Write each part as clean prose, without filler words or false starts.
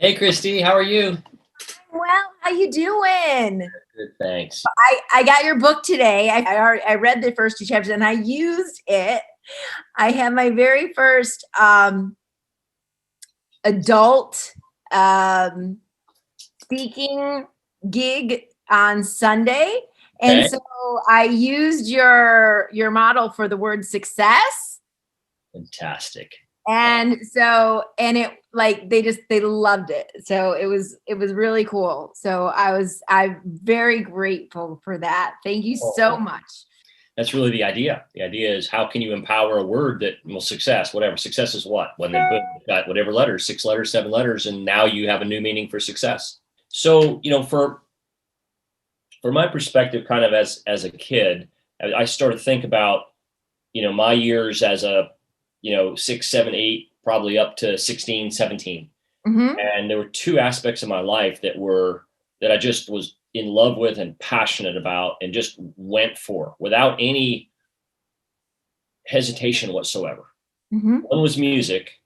Hey, Christy, how are you? Well, how you doing? Good, thanks. I got your book today. I read the first two chapters and I used it. I had my very first adult um, speaking gig on Sunday, and Okay. so I used your model for the word success. Fantastic. And it like they loved it, so it was really cool. So I'm very grateful for that. Thank you so Oh, much. that's really the idea. The idea is how can you empower a word that, well, success, whatever. Success is what? When they boom, got whatever letters, 6 letters, 7 letters, and now you have a new meaning for success. So, for my perspective, kind of as a kid, I started to think about, my years as a, 6, 7, 8, probably up to 16, 17. Hmm. And there were two aspects of my life that I just was in love with and passionate about and just went for without any hesitation whatsoever. Hmm. One was music.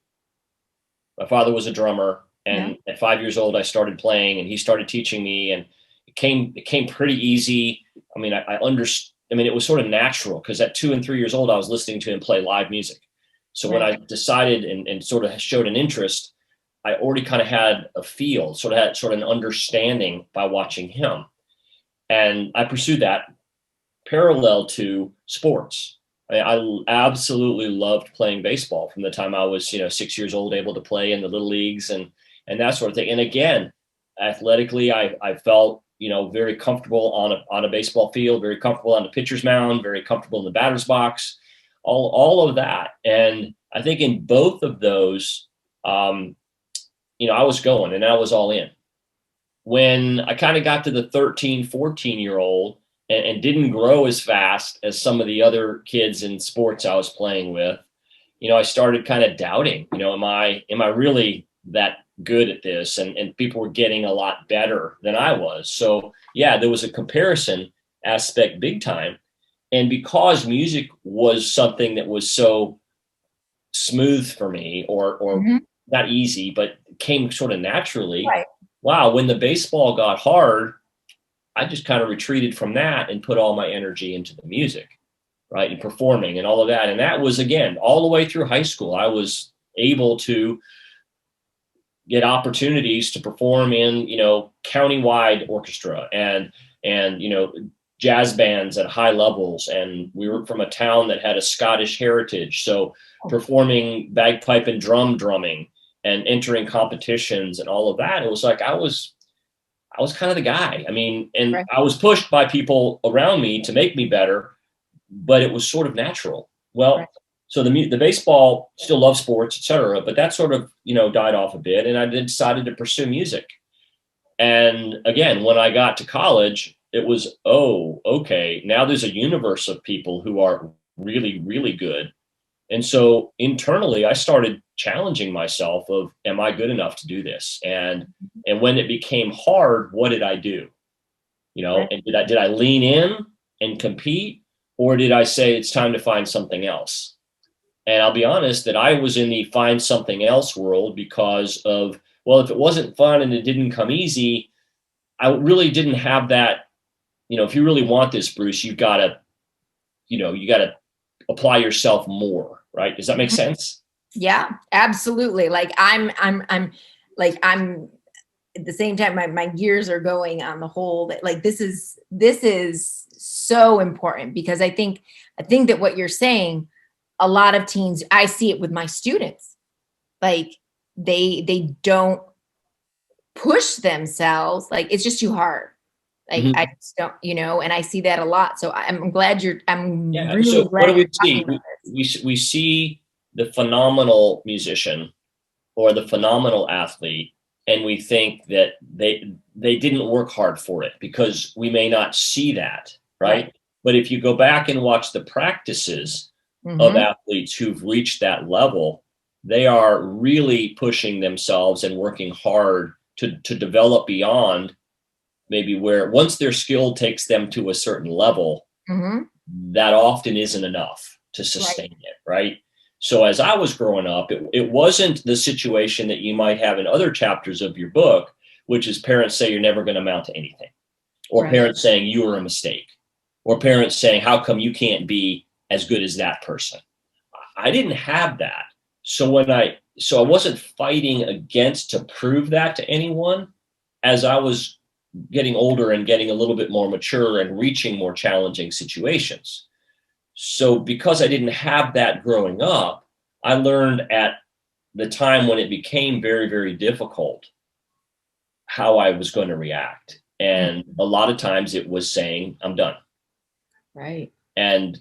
My father was a drummer, Yeah. and at 5 years old I started playing and he started teaching me, and it came pretty easy. I mean, I understood. I mean, it was sort of natural because at 2 and 3 years old I was listening to him play live music. So when Right. I decided and sort of showed an interest, I already kind of had a feel, sort of an understanding by watching him. And I pursued that parallel to sports. I absolutely loved playing baseball from the time I was, 6 years old, able to play in the little leagues and that sort of thing. And again, athletically, I felt, very comfortable on a baseball field, very comfortable on the pitcher's mound, very comfortable in the batter's box, all of that. And I think in both of those, um, I was going and I was all in. When I kind of got to the 13, 14-year old and didn't grow as fast as some of the other kids in sports I was playing with, I started kind of doubting, am I really that good at this? And people were getting a lot better than I was. So yeah, there was a comparison aspect big time. And because music was something that was so smooth for me, or Hmm. not easy, but came sort of naturally. Right. Wow, when the baseball got hard, I just kind of retreated from that and put all my energy into the music, right? And performing and all of that. And that was, again, all the way through high school. I was able to get opportunities to perform in, countywide orchestra and jazz bands at high levels. And we were from a town that had a Scottish heritage, so performing bagpipe and drumming and entering competitions and all of that. It was like I was kind of the guy. I mean, and Right. I was pushed by people around me to make me better, but it was sort of natural. Right. Well, so the baseball, still love sports, etc., but that sort of died off a bit, and I decided to pursue music. And again, when I got to college, it was, oh, okay, now there's a universe of people who are really, really good. And so internally, I started challenging myself of, am I good enough to do this? And when it became hard, what did I do? Right. And did I lean in and compete, or did I say it's time to find something else? And I'll be honest that I was in the find something else world because of, well, if it wasn't fun and it didn't come easy, I really didn't have that. If you really want this, Bruce, you got to apply yourself more, right? Does that make sense? Yeah, absolutely. I'm at the same time, my gears are going on the whole that like this is so important because I think that what you're saying, a lot of teens, I see it with my students, like they don't push themselves, like it's just too hard. Like I Mhm. just don't, and I see that a lot. So I'm Yeah. really So what glad do you're we talking see? about We see the phenomenal musician or the phenomenal athlete, and we think that they didn't work hard for it because we may not see that, this. Right. right? But if you go back and watch the practices of Hmm. athletes who've reached that level, they are really pushing themselves and working hard to develop beyond maybe where once their skill takes them to a certain level, Hmm. that often isn't enough to Right. sustain it, right? So as I was growing up, it wasn't the situation that you might have in other chapters of your book, which is parents say you're never going to amount to anything, or Right. parents saying you were a mistake, or parents saying, how come you can't be as good as that person? I didn't have that. So I wasn't fighting against to prove that to anyone. As I was getting older and getting a little bit more mature and reaching more challenging situations. So because I didn't have that growing up, I learned at the time when it became very, very difficult how I was going to react. And a lot of times it was saying, I'm done. Right. And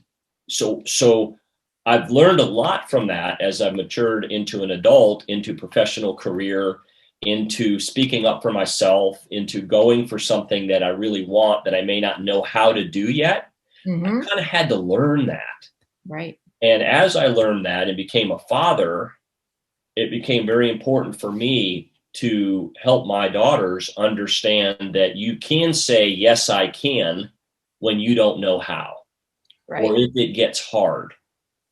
so I've learned a lot from that as I've matured into an adult, into professional career, into speaking up for myself, into going for something that I really want that I may not know how to do yet. I Mm-hmm. kind of had to learn that. Right. And as I learned that and became a father, it became very important for me to help my daughters understand that you can say, yes, I can, when you don't know how, or Right. if it gets hard,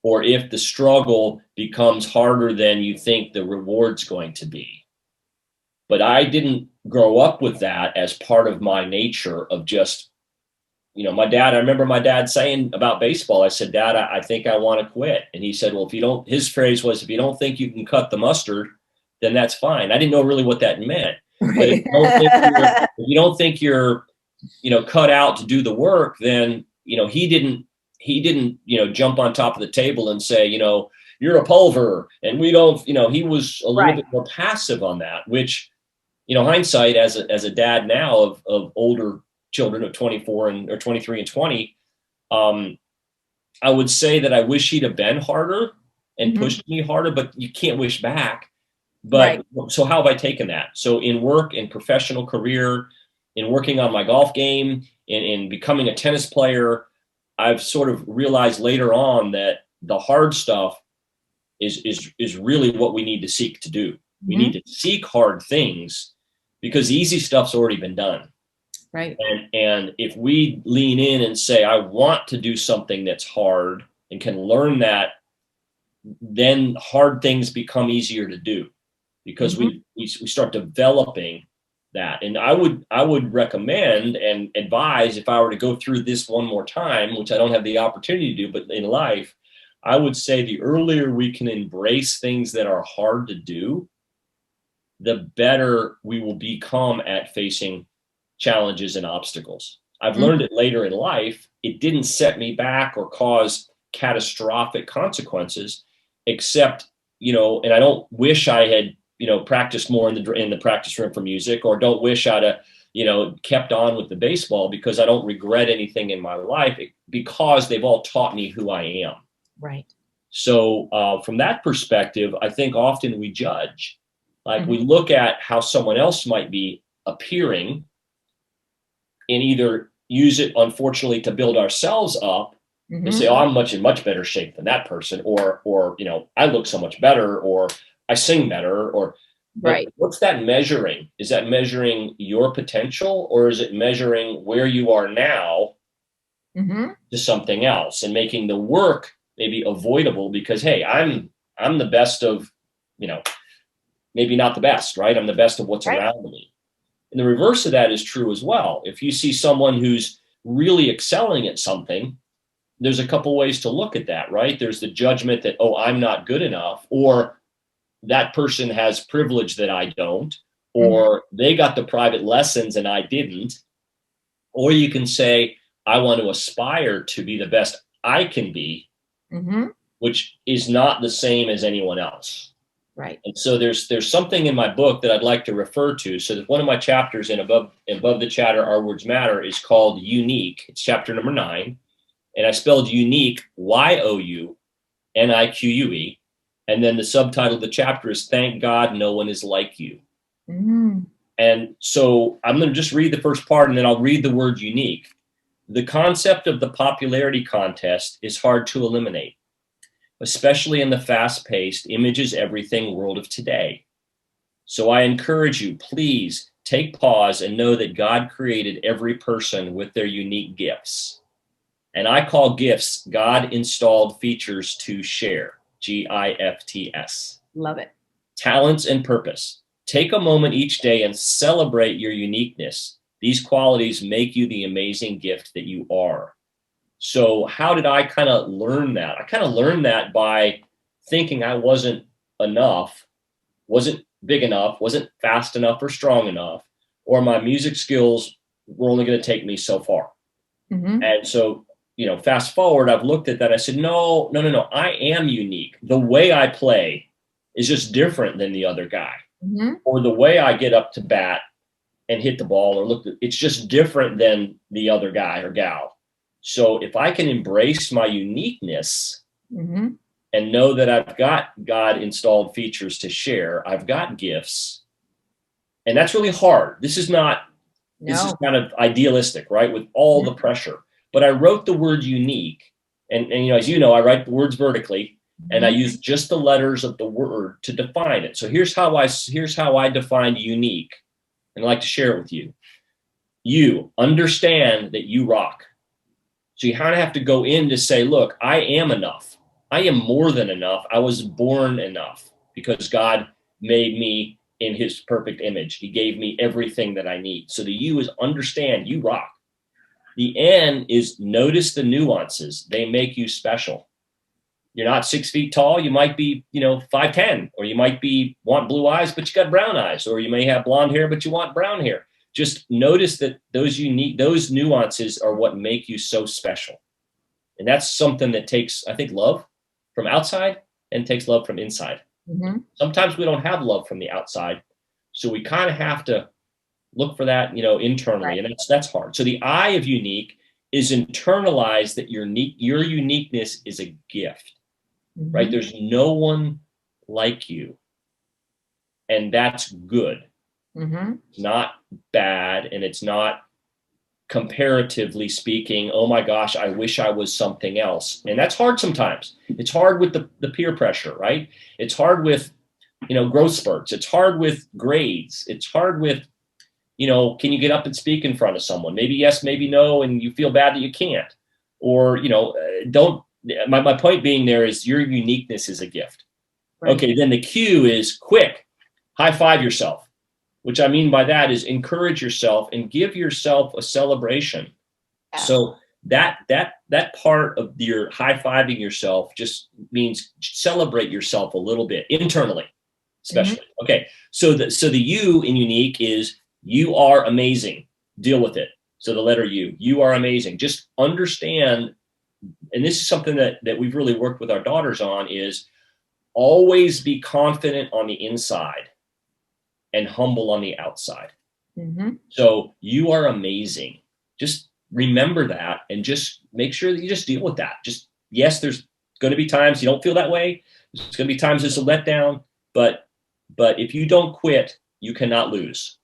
or if the struggle becomes harder than you think the reward's going to be. But I didn't grow up with that as part of my nature of just, I remember my dad saying about baseball, I said, Dad, I think I want to quit. And he said, well, his phrase was, if you don't think you can cut the mustard, then that's fine. I didn't know really what that meant. But if Right. you don't think you're, cut out to do the work, then, he didn't, jump on top of the table and say, you're a Pulver. And we don't, he was a little Right. bit more passive on that, which, hindsight as a dad now of older children of 24 or 23 and 20, I would say that I wish he'd have been harder and Mm-hmm. pushed me harder, but you can't wish back. Right. But so how have I taken that? So in work, in professional career, in working on my golf game, in becoming a tennis player, I've sort of realized later on that the hard stuff is really what we need to seek to do. We Mm-hmm. need to seek hard things because the easy stuff's already been done. Right. And if we lean in and say, I want to do something that's hard and can learn that, then hard things become easier to do because Mm-hmm. we start developing that. And I would recommend and advise, if I were to go through this one more time, which I don't have the opportunity to do, but in life, I would say the earlier we can embrace things that are hard to do, the better we will become at facing challenges and obstacles. I've Mm-hmm. learned it later in life. It didn't set me back or cause catastrophic consequences, except, and I don't wish I had, practiced more in the practice room for music, or don't wish I'd have, kept on with the baseball, because I don't regret anything in my life because they've all taught me who I am. Right. So from that perspective, I think often we judge, like we Mm-hmm. look at how someone else might be appearing and either use it, unfortunately, to build ourselves up and Mm-hmm. say, oh, I'm in much better shape than that person, or I look so much better, or I sing better, but Right. what's that measuring? Is that measuring your potential, or is it measuring where you are now Mm-hmm. to something else and making the work maybe avoidable because, hey, I'm the best of, maybe not the best, right? I'm the best of what's Right. around me. And the reverse of that is true as well. If you see someone who's really excelling at something, there's a couple ways to look at that, right? There's the judgment that, oh, I'm not good enough, or that person has privilege that I don't, Mm-hmm. or they got the private lessons and I didn't. Or you can say, I want to aspire to be the best I can be, Mm-hmm. which is not the same as anyone else. Right. And so there's something in my book that I'd like to refer to. So that one of my chapters in above the chatter, Our Words Matter, is called Unique. It's chapter number 9. And I spelled unique, YOUNIQUE. And then the subtitle of the chapter is Thank God No One Is Like You. Mm-hmm. And so I'm going to just read the first part and then I'll read the word unique. The concept of the popularity contest is hard to eliminate, especially in the fast-paced images everything world of today. So I encourage you, please take pause and know that God created every person with their unique gifts. And I call gifts God-installed features to share. gifts. Love it. Talents and purpose. Take a moment each day and celebrate your uniqueness. These qualities make you the amazing gift that you are. So how did I kind of learn that? I kind of learned that by thinking I wasn't enough, wasn't big enough, wasn't fast enough or strong enough, or my music skills were only going to take me so far. Mm-hmm. And so, fast forward, I've looked at that. I said, no, I am unique. The way I play is just different than the other guy, Mm-hmm. or the way I get up to bat and hit the ball or look, it's just different than the other guy or gal. So if I can embrace my uniqueness Mm-hmm. and know that I've got God installed features to share, I've got gifts, and that's really hard. This is kind of idealistic, right? With all the pressure. But I wrote the word unique, and as you know, I write the words vertically, and I use just the letters of the word to define it. So here's how I defined unique, and I'd like to share it with you. You understand that you rock. So you kind of have to go in to say, look, I am enough. I am more than enough. I was born enough because God made me in his perfect image. He gave me everything that I need. So the you is understand you rock. The N is notice the nuances. They make you special. You're not 6 feet tall. You might be, 5'10", or you might want blue eyes, but you got brown eyes, or you may have blonde hair, but you want brown hair. Just notice that those nuances are what make you so special. And that's something that takes, I think, love from outside and takes love from inside. Mm-hmm. Sometimes we don't have love from the outside. So we kind of have to look for that, internally. Right. And that's hard. So the I of unique is internalize that your uniqueness is a gift, right? There's no one like you. And that's good. It's not bad, and it's not comparatively speaking, oh my gosh, I wish I was something else. And that's hard sometimes. It's hard with the peer pressure, right? It's hard with, growth spurts. It's hard with grades. It's hard with, can you get up and speak in front of someone? Maybe yes, maybe no, and you feel bad that you can't. Or, don't, my point being there is your uniqueness is a gift. Right. Okay, then the Q is quick, high five yourself. Which I mean by that is encourage yourself and give yourself a celebration. Yeah. So that part of your high-fiving yourself just means celebrate yourself a little bit internally, especially. Okay. So the U in unique is you are amazing. Deal with it. So the letter U, you are amazing. Just understand, and this is something that we've really worked with our daughters on, is always be confident on the inside and humble on the outside. So you are amazing. Just remember that and just make sure that you just deal with that. Just, yes, there's going to be times you don't feel that way. There's going to be times it's a letdown, but if you don't quit, you cannot lose.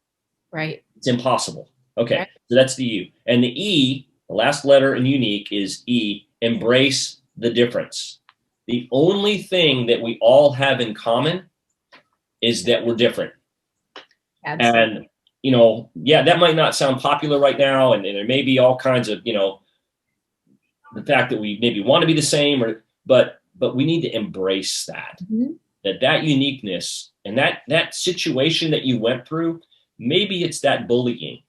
Right. It's impossible. Okay. Right. So that's the U. And the E, the last letter in unique is E, embrace the difference. The only thing that we all have in common is that we're different. Absolutely. And, that might not sound popular right now. And there may be all kinds of, the fact that we maybe want to be the same, but we need to embrace that, that uniqueness and that situation that you went through. Maybe it's that bullying,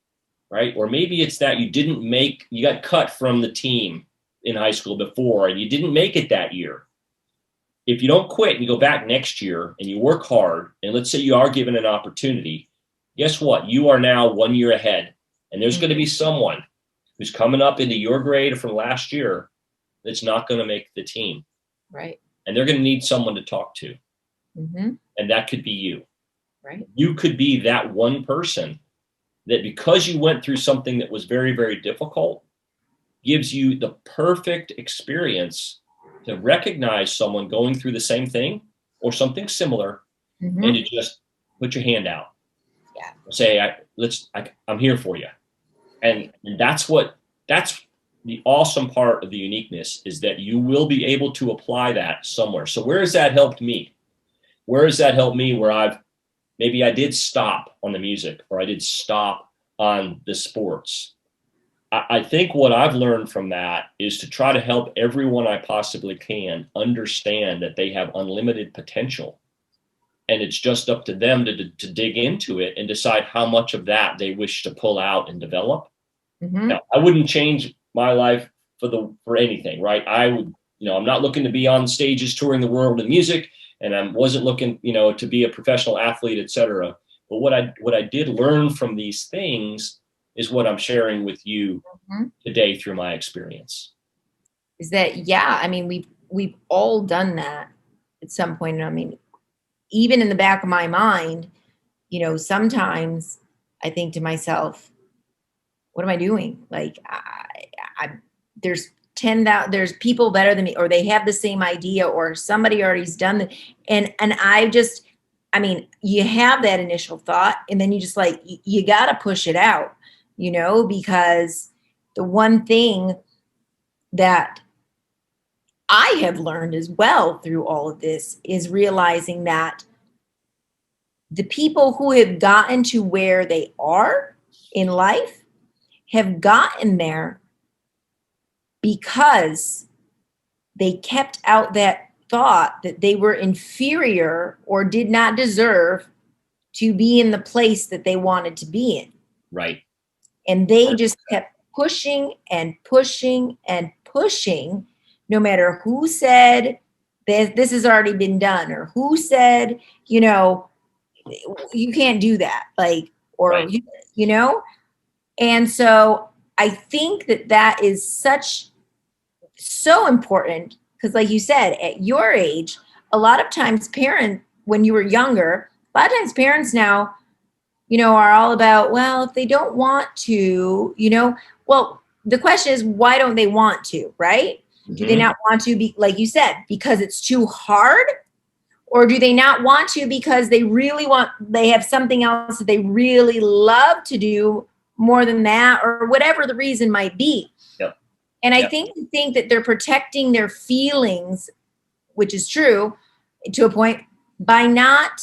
right? Or maybe it's that you got cut from the team in high school before and you didn't make it that year. If you don't quit and you go back next year and you work hard, and let's say you are given an opportunity, guess what? You are now 1 year ahead, and there's going to be someone who's coming up into your grade from last year that's not going to make the team. Right. And they're going to need someone to talk to. And that could be you. Right. You could be that one person that, because you went through something that was very, very difficult, gives you the perfect experience to recognize someone going through the same thing or something similar, and to just put your hand out. Yeah. Say, I'm here for you. And that's the awesome part of the uniqueness, is that you will be able to apply that somewhere. So where has that helped me? Where has that helped me where I did stop on the music, or I did stop on the sports? I think what I've learned from that is to try to help everyone I possibly can understand that they have unlimited potential. And it's just up to them to dig into it and decide how much of that they wish to pull out and develop. Mm-hmm. Now, I wouldn't change my life for anything, right? I would, I'm not looking to be on stages touring the world with music, and I wasn't looking, to be a professional athlete, etc. But what I did learn from these things is what I'm sharing with you Mm-hmm. today through my experience. Is that, yeah, I mean, we've all done that at some point. I mean, even in the back of my mind, sometimes I think to myself, what am I doing? Like, there's 10,000, there's people better than me, or they have the same idea, or somebody already's done that. And I mean, you have that initial thought, and then you just like, you got to push it out, because the one thing that I have learned as well through all of this is realizing that the people who have gotten to where they are in life have gotten there because they kept out that thought that they were inferior or did not deserve to be in the place that they wanted to be in. Right. And they just kept pushing and pushing and pushing, no matter who said that this has already been done, or who said, you can't do that. Like, or, Right. And so I think that is so important, because like you said, at your age, a lot of times when you were younger, a lot of times parents now, are all about, well, if they don't want to, well, the question is, why don't they want to, right? Mm-hmm. Do they not want to be, like you said, because it's too hard? Or do they not want to because they have something else that they really love to do more than that, or whatever the reason might be? Yep. And I think that they're protecting their feelings, which is true to a point, by not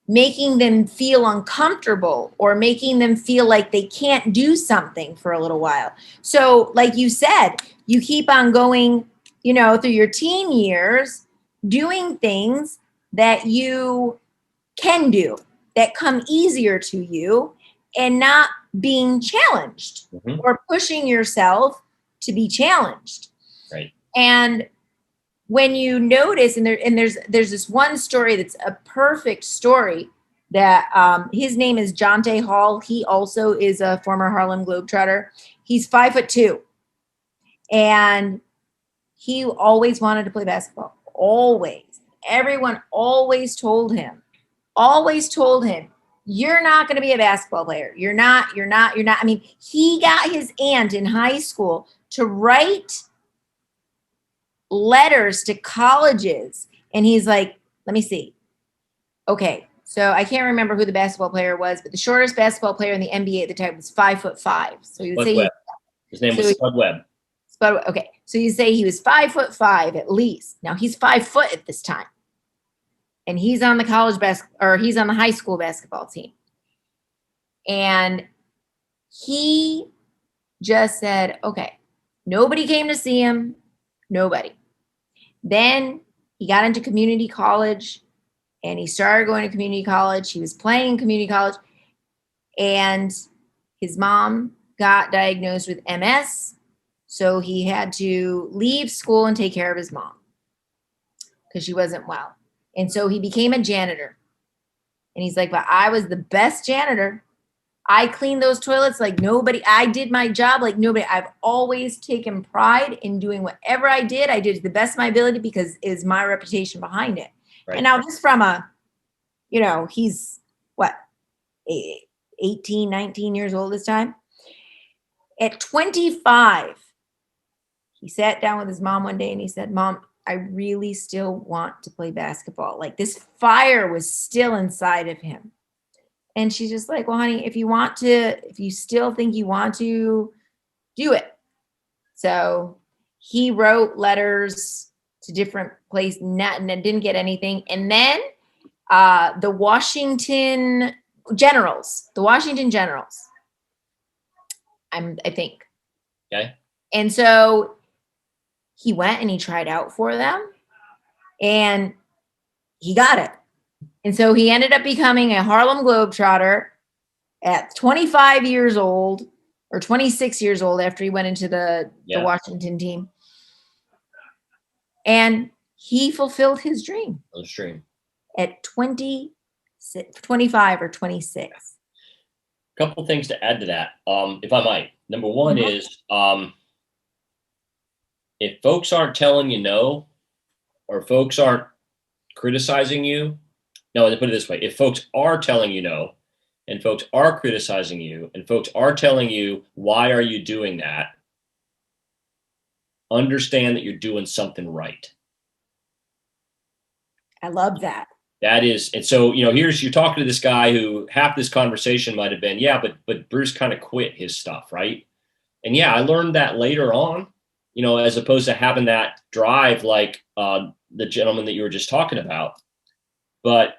making them feel uncomfortable, or making them feel like they can't do something for a little while. So like you said, you keep on going, through your teen years, doing things that you can do, that come easier to you, and not being challenged, Mm-hmm. or pushing yourself to be challenged. Right. And when you notice, and there's this one story that's a perfect story, that his name is Jonte Hall. He also is a former Harlem Globetrotter. He's 5'2", and he always wanted to play basketball. Always. Everyone always told him, you're not going to be a basketball player. You're not. I mean, he got his aunt in high school to write letters to colleges, and he's like, let me see. Okay, so I can't remember who the basketball player was, but the shortest basketball player in the NBA at the time was 5'5". So you would say his name was Spud Webb. Okay, so you say he was 5'5" at least. Now he's 5 foot at this time, and he's on the he's on the high school basketball team, and he just said, okay, nobody came to see him, nobody. Then he got into community college, and he started going to community college. He was playing in community college, and his mom got diagnosed with MS. So he had to leave school and take care of his mom because she wasn't well. And so he became a janitor. And he's like, but I was the best janitor. I cleaned those toilets like nobody. I did my job like nobody. I've always taken pride in doing whatever I did. I did to the best of my ability because it was my reputation behind it. Right. And now this from he's what, 18, 19 years old this time. At 25, he sat down with his mom one day and he said, Mom, I really still want to play basketball. Like, this fire was still inside of him. And she's just like, well, honey, if you still think you want to, do it. So he wrote letters to different places and didn't get anything. And then the Washington Generals, the Washington Generals. I think. Okay. And so he went and he tried out for them and he got it. And so he ended up becoming a Harlem Globetrotter at 25 years old or 26 years old after he went into the Washington team. And he fulfilled his dream. His dream. At 25 or 26. A couple things to add to that, if I might. Number one is if folks aren't telling you no, or folks aren't criticizing you, no, let me put it this way. If folks are telling you no, and folks are criticizing you, and folks are telling you, why are you doing that? Understand that you're doing something right. I love that. That is, and so, you're talking to this guy who half this conversation might have been, but Bruce kind of quit his stuff, right? And I learned that later on, as opposed to having that drive like the gentleman that you were just talking about. But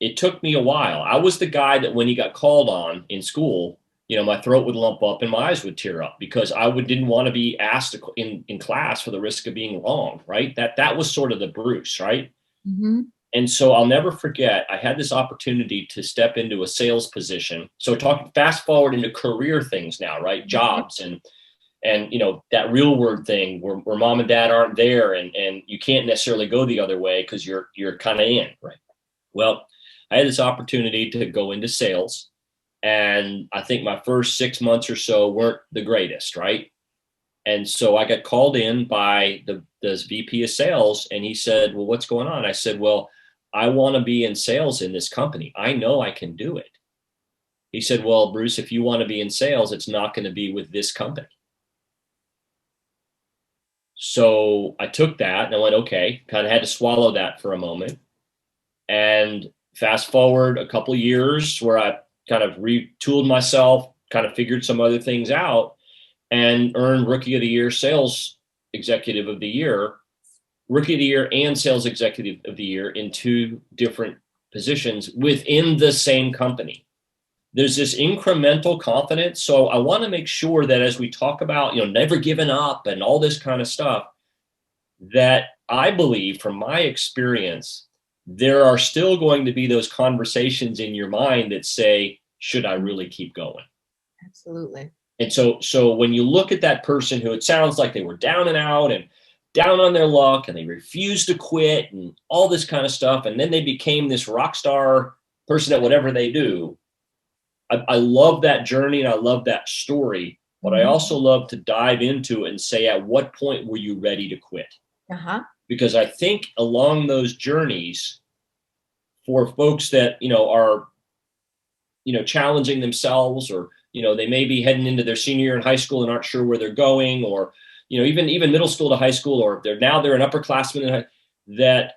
it took me a while. I was the guy that when he got called on in school, my throat would lump up and my eyes would tear up because I didn't want to be asked in class for the risk of being wrong, right? That was sort of the Bruce, right? Mm-hmm. And so I'll never forget, I had this opportunity to step into a sales position. So fast forward into career things now, right? Jobs and that real world thing where mom and dad aren't there and you can't necessarily go the other way because you're kind of in, right? Well, I had this opportunity to go into sales. And I think my first 6 months or so weren't the greatest, right? And so I got called in by the VP of sales, and he said, well, what's going on? I said, well, I want to be in sales in this company. I know I can do it. He said, well, Bruce, if you want to be in sales, it's not going to be with this company. So I took that and I went, okay, kind of had to swallow that for a moment. And fast forward a couple of years where I kind of retooled myself, kind of figured some other things out, and earned Rookie of the Year, Sales Executive of the Year, Rookie of the Year and Sales Executive of the Year in 2 different positions within the same company. There's this incremental confidence. So I want to make sure that as we talk about, never giving up and all this kind of stuff, that I believe from my experience, there are still going to be those conversations in your mind that say, should I really keep going? Absolutely. And so when you look at that person who it sounds like they were down and out and down on their luck and they refused to quit and all this kind of stuff, and then they became this rock star person at whatever they do. I love that journey and I love that story, but I also love to dive into it and say, at what point were you ready to quit? Because I think along those journeys for folks that, are, challenging themselves or, they may be heading into their senior year in high school and aren't sure where they're going, or, even middle school to high school, or they're an upperclassman, that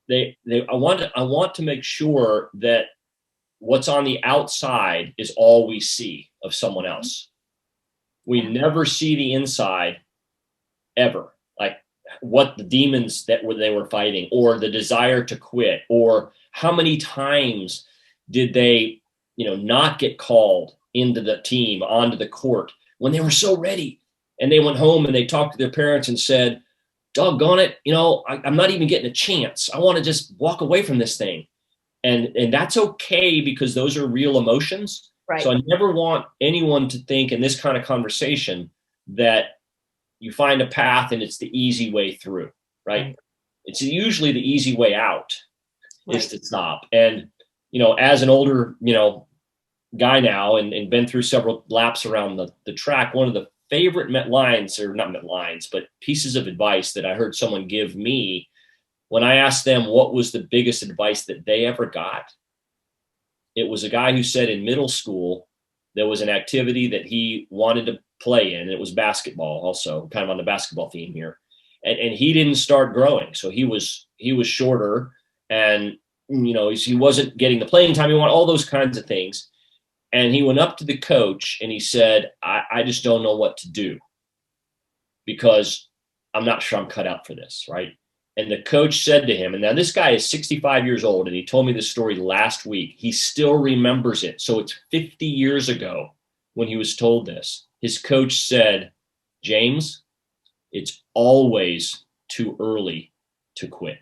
I want to make sure that what's on the outside is all we see of someone else. We never see the inside ever, like what the demons they were fighting, or the desire to quit, or how many times did they, not get called into the team, onto the court when they were so ready. And they went home and they talked to their parents and said, doggone it, I'm not even getting a chance. I want to just walk away from this thing. And that's okay, because those are real emotions. Right. So I never want anyone to think in this kind of conversation that you find a path and it's the easy way through, right? It's usually the easy way out is to stop. And, as an older, guy now and been through several laps around the track, one of the favorite lines, or not lines, but pieces of advice that I heard someone give me when I asked them what was the biggest advice that they ever got, it was a guy who said in middle school, there was an activity that he wanted to play in. And it was basketball, also kind of on the basketball theme here. And he didn't start growing. So he was shorter, and, he wasn't getting the playing time he wanted, all those kinds of things. And he went up to the coach and he said, I just don't know what to do because I'm not sure I'm cut out for this. Right. And the coach said to him, and now this guy is 65 years old, and he told me this story last week. He still remembers it. So it's 50 years ago when he was told this. His coach said, James, it's always too early to quit.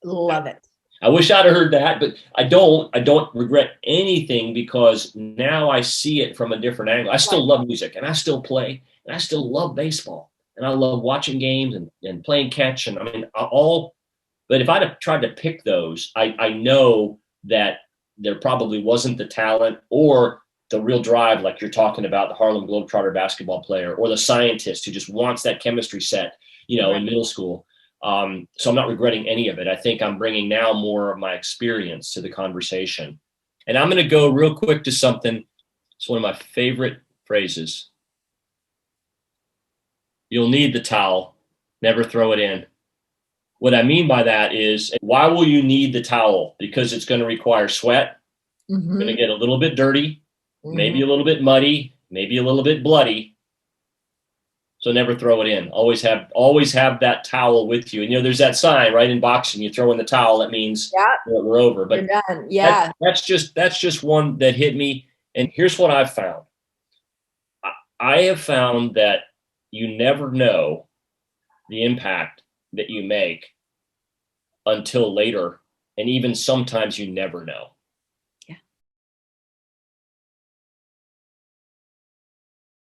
Love it. I wish I'd have heard that, but I don't regret anything because now I see it from a different angle. I still love music and I still play and I still love baseball and I love watching games and playing catch. And I mean, but if I'd have tried to pick those, I know that there probably wasn't the talent or the real drive, like you're talking about, the Harlem Globetrotter basketball player or the scientist who just wants that chemistry set, in middle school. So I'm not regretting any of it. I think I'm bringing now more of my experience to the conversation. And I'm going to go real quick to something. It's one of my favorite phrases. You'll need the towel, never throw it in. What I mean by that is, why will you need the towel? Because it's going to require sweat. Mm-hmm. Going to get a little bit dirty, Mm-hmm. maybe a little bit muddy, maybe a little bit bloody. So never throw it in. Always have that towel with you. And there's that sign, right, in boxing. You throw in the towel, that means we're over. But you're done. Yeah, that's just one that hit me. And here's what I've found. I have found that you never know the impact that you make until later, and even sometimes you never know.